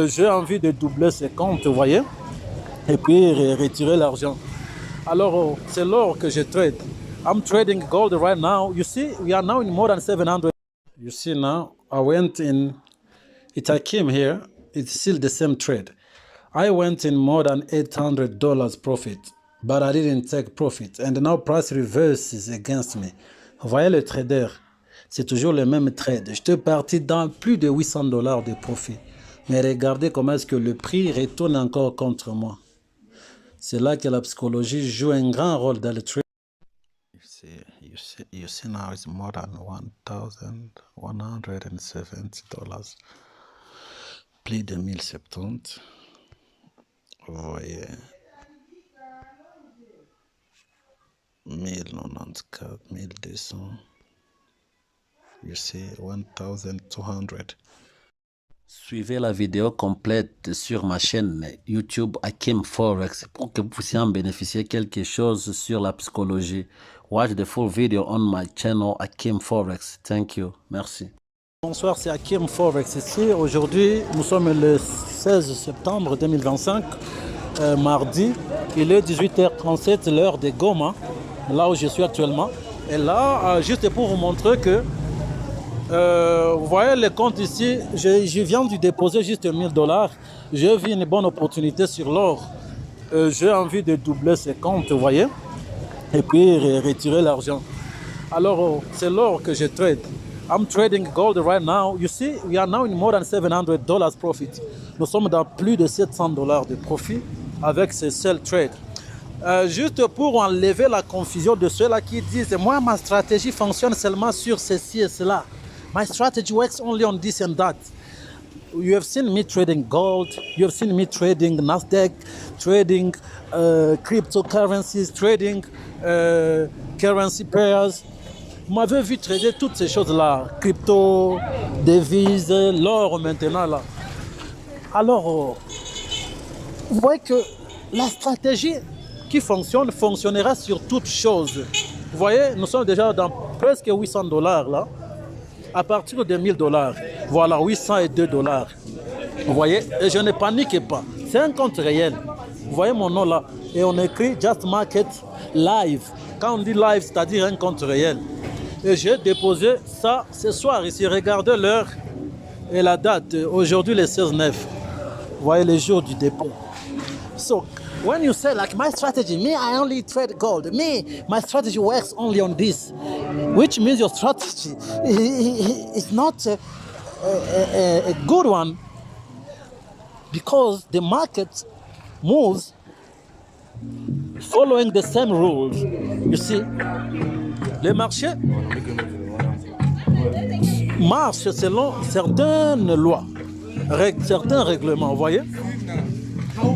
j'ai envie de doubler ces comptes, vous voyez, et puis retirer l'argent. Alors, c'est l'or que je trade. I'm trading gold right now. You see, we are now in more than 700. You see now, I went in, I came here, it's still the same trade. I went in more than $800 profit, but I didn't take profit. And now price reverses against me. Vous voyez le trader, c'est toujours le même trade. Je suis parti dans plus de $800 de profit. Mais regardez comment est-ce que le prix retourne encore contre moi. C'est là que la psychologie joue un grand rôle dans le trade. You see now it's more than $1,170. Plus de 1070. Vous voyez. 1094, 1200. You see 1200. Suivez la vidéo complète sur ma chaîne YouTube Hakim Forex pour que vous puissiez en bénéficier quelque chose sur la psychologie. Watch the full video on my channel Hakim Forex. Thank you. Merci. Bonsoir, c'est Hakim Forex ici. Aujourd'hui, nous sommes le 16 septembre 2025, mardi. Il est 18h37, l'heure de Goma, là où je suis actuellement. Et là, juste pour vous montrer que vous voyez les comptes ici, je viens de déposer juste $1000. J'ai vu une bonne opportunité sur l'or. J'ai envie de doubler ces comptes, vous voyez, et puis retirer l'argent. Alors, c'est l'or que je trade. I'm trading gold right now. You see, we are now in more than $700 profit. Nous sommes dans plus de $700 de profit avec ce seul trade. Juste pour enlever la confusion de ceux-là qui disent « Moi, ma stratégie fonctionne seulement sur ceci et cela. My strategy works only on this and that. » You have seen me trading gold, you have seen me trading Nasdaq, trading cryptocurrencies, trading currency pairs. Vous m'avez vu trader toutes ces choses-là, crypto, devises, l'or maintenant là. Alors, vous voyez que la stratégie qui fonctionnera sur toutes choses. Vous voyez, nous sommes déjà dans presque $800 là. À partir de $1000, voilà, $802. Vous voyez, et je ne panique pas. C'est un compte réel. Vous voyez mon nom là. Et on écrit Just Market Live. Quand on dit live, c'est-à-dire un compte réel. Et j'ai déposé ça ce soir ici. Regardez l'heure et la date. Aujourd'hui, le 16/9. Vous voyez les jours du dépôt. So, when you say like my strategy, me, I only trade gold. Me, my strategy works only on this. Which means your strategy is not a good one, because the market moves following the same rules. You see, le marché marche selon certaines lois, certains règlements, vous voyez.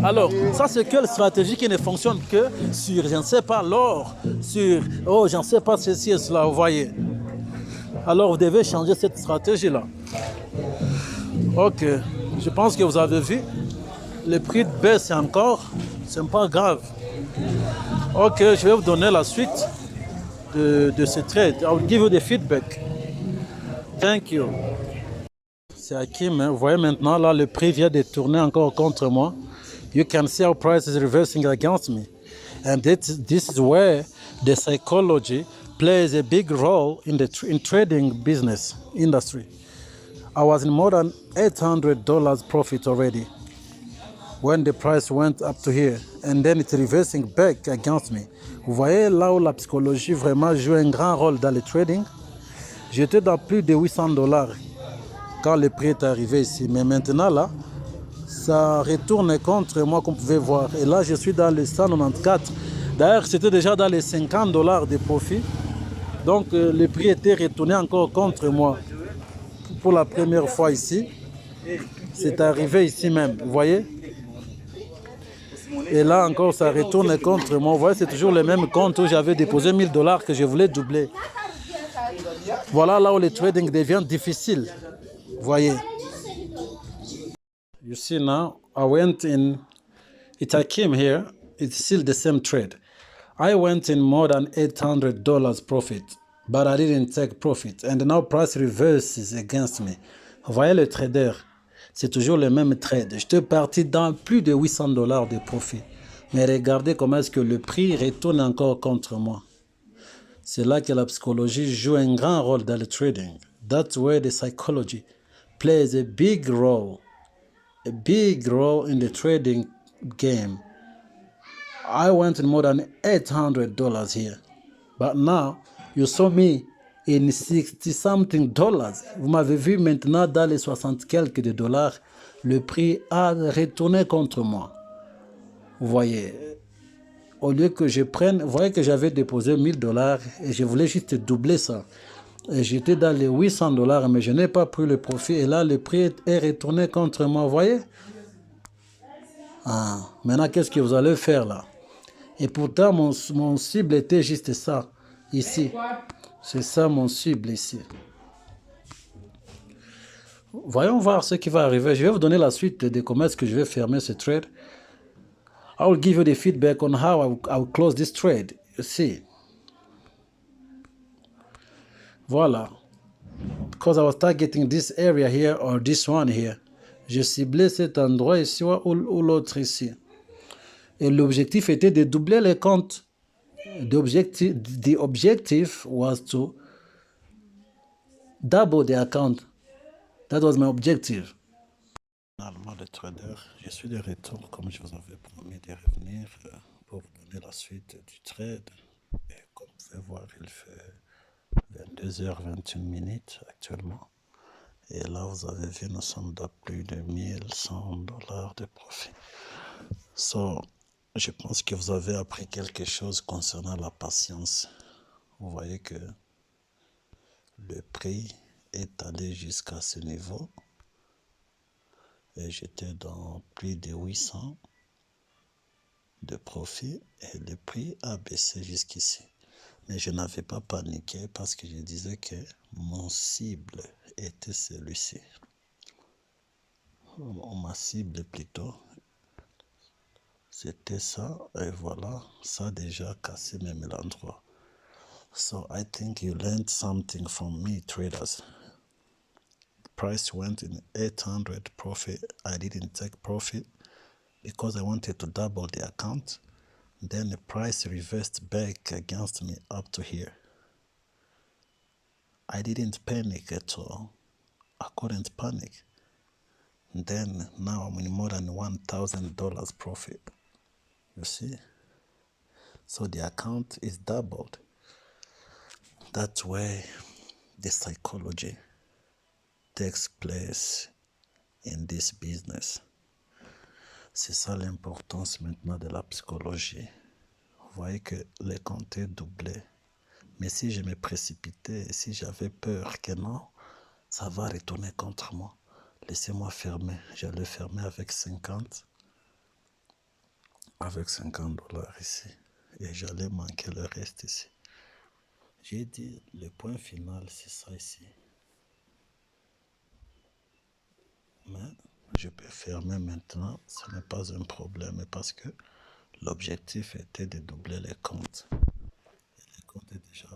Alors, ça c'est quelle stratégie qui ne fonctionne que sur, je ne sais pas, l'or, sur, oh, je ne sais pas ceci et cela, vous voyez. Alors, vous devez changer cette stratégie-là. Ok, je pense que vous avez vu, le prix baisse encore, c'est pas grave. Ok, je vais vous donner la suite de ce trade. I will give you the feedback. Thank you. C'est Hakim, hein. Vous voyez maintenant, là, le prix vient de tourner encore contre moi. You can see how price is reversing against me. And this is where the psychology plays a big role in the trading business industry. I was in more than $800 profit already when the price went up to here, and then it's reversing back against me. Vous voyez là où la psychologie vraiment joue un grand rôle dans le trading. J'étais dans plus de $800 quand le prix est arrivé ici, mais maintenant là, ça retourne contre moi, comme vous pouvez voir. Et là, je suis dans les 194. D'ailleurs, c'était déjà dans les $50 de profit. Donc, le prix était retourné encore contre moi. Pour la première fois ici. C'est arrivé ici même, vous voyez. Et là encore, ça retourne contre moi. Vous voyez, c'est toujours le même compte où j'avais déposé $1000 que je voulais doubler. Voilà là où le trading devient difficile. Vous voyez. You see now, I went in, I came here, it's still the same trade. I went in more than $800 profit, but I didn't take profit. And now price reverses against me. Vous voyez le trader, C'est toujours le même trade. J'étais parti dans plus de 800 dollars de profit. Mais regardez comment est-ce que le prix retourne encore contre moi. C'est là que la psychologie joue un grand rôle dans le trading. That's where the psychology plays a big role in the trading game. I went in more than $800 here. But now, you saw me in 60 something dollars. Vous m'avez vu maintenant dans les 60 quelques de dollars. Le prix a retourné contre moi. Vous voyez, au lieu que je prenne, vous voyez que j'avais déposé 1000 dollars et je voulais juste doubler ça. Et j'étais dans les 800 dollars, mais je n'ai pas pris le profit. Et là, le prix est retourné contre moi. Vous voyez? Maintenant, qu'est-ce que vous allez faire là? Et pourtant, mon cible était juste ça, ici. C'est ça mon cible ici. Voyons voir ce qui va arriver. Je vais vous donner la suite de comment est-ce que je vais fermer ce trade. I will give you the feedback on how I will close this trade. You see. Voilà. Because I was targeting this area here or this one here. Je ciblais cet endroit ici ou l'autre ici. Et l'objectif était de doubler les comptes. The objective was to double the account. That was my objective. Finalement, les traders, je suis de retour comme je vous avais promis de revenir pour vous donner la suite du trade. Et comme vous pouvez voir, il fait 22h21 actuellement. Et là, vous avez vu, nous sommes à plus de 1100 dollars de profit. So, je pense que vous avez appris quelque chose concernant la patience. Vous voyez que le prix est allé jusqu'à ce niveau. Et j'étais dans plus de 800 de profit et le prix a baissé jusqu'ici. Mais je n'avais pas paniqué parce que je disais que mon cible était celui-ci. Ma cible plutôt, c'était ça. Et voilà, ça a déjà cassé même l'endroit. So I think you learned something from me, traders. Price went in 800 profit. I didn't take profit because I wanted to double the account. Then the price reversed back against me up to here. I didn't panic at all. I couldn't panic. Then now I'm in more than $1,000 profit. You see? So the account is doubled. That's where the psychology takes place in this business. C'est ça l'importance maintenant de la psychologie. Vous voyez que les comptes est doublé. Mais si je me précipitais, si j'avais peur que non, ça va retourner contre moi. Laissez-moi fermer. J'allais fermer avec 50 dollars ici. Et j'allais manquer le reste ici. J'ai dit, le point final, c'est ça ici. Mais je peux fermer maintenant, ce n'est pas un problème parce que l'objectif était de doubler les comptes. Et les comptes est déjà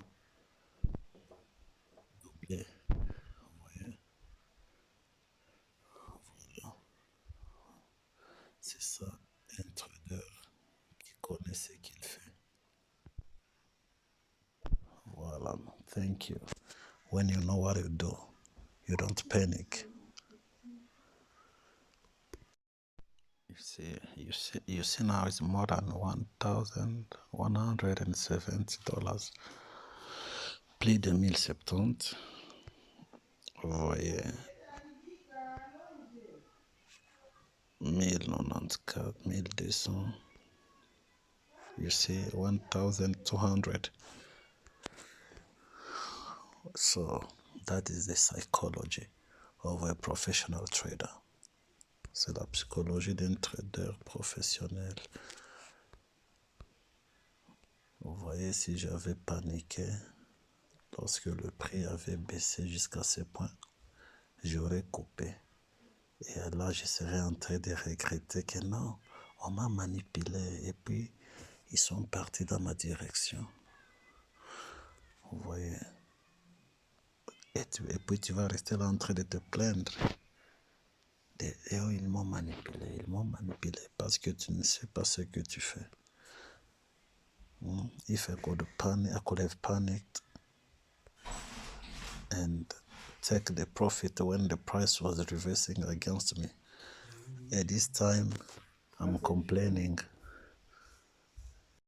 doublé. Vous voyez? Voilà. C'est ça, un trader qui connaît ce qu'il fait. Voilà. Thank you. When you know what you do, you don't panic. You see now it's more than $1,170. Plus de 1070. Vous voyez. 1094, 1200. You see 1,200. So that is the psychology of a professional trader. C'est la psychologie d'un trader professionnel. Vous voyez, si j'avais paniqué lorsque le prix avait baissé jusqu'à ce point, j'aurais coupé. Et là, je serais en train de regretter que non, on m'a manipulé et puis ils sont partis dans ma direction. Vous voyez. Et puis tu vas rester là en train de te plaindre. Ils m'ont manipulé parce que tu ne sais pas ce que tu fais. If I could have panicked and take the profit when the price was reversing against me. At this time, I'm complaining